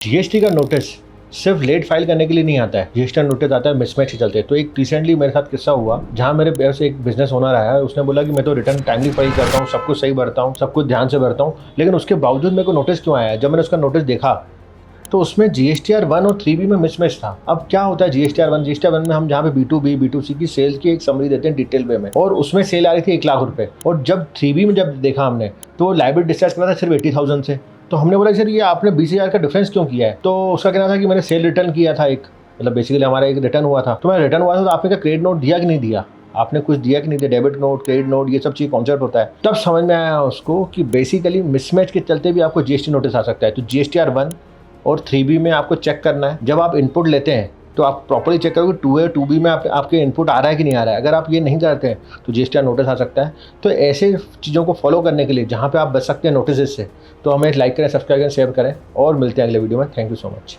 GST का notice सिर्फ late file करने के लिए नहीं आता है। जीएसटी नोटिस आता है मिसमैच के चलते। तो एक रिसेंटली मेरे साथ किस्सा हुआ जहाँ मेरे पास एक बिजनेस ओनर आया, उसने बोला कि मैं तो रिटर्न टाइमली फाइल करता हूँ, सब कुछ सही भरता हूँ, सब कुछ ध्यान से भरता हूँ, लेकिन उसके बावजूद मेरे को नोटिस क्यों आया। जब मैंने उसका नोटिस देखा तो उसमें GSTR 1 और 3B में मिसमैच था। अब क्या होता है GSTR 1 में हम जहाँ पे B2B B2C की सेल्स की एक समरी देते हैं डिटेल वे में, और उसमें सेल आ रही थी 1 लाख रुपए, और जब 3B में जब देखा हमने तो लाइबिलिटी डिस्चार्ज करा था सिर्फ 80,000 से। तो हमने बोला सर ये आपने 20,000 का डिफरेंस क्यों किया है। तो उसका कहना था कि मैंने सेल रिटर्न किया था, एक मतलब बेसिकली हमारा एक रिटर्न हुआ था। तो मैं रिटर्न हुआ था तो आपने क्या क्रेडिट नोट दिया कि नहीं दिया, आपने कुछ दिया कि नहीं दिया, डेबिट नोट क्रेडिट नोट ये सब चीज़ कॉन्सेप्ट होता है। तब समझ में आया उसको कि बेसिकली मिसमैच के चलते भी आपको GST नोटिस आ सकता है। तो GSTR 1 और 3B में आपको चेक करना है। जब आप इनपुट लेते हैं तो आप प्रॉपर्ली चेक करो कि 2A 2B में आपके इनपुट आ रहा है कि नहीं आ रहा है। अगर आप ये नहीं करते हैं तो GSTR नोटिस आ सकता है। तो ऐसे चीज़ों को फॉलो करने के लिए जहाँ पे आप बच सकते हैं नोटिस से, तो हमें लाइक करें, सब्सक्राइब करें, शेयर करें, और मिलते हैं अगले वीडियो में। Thank you so much.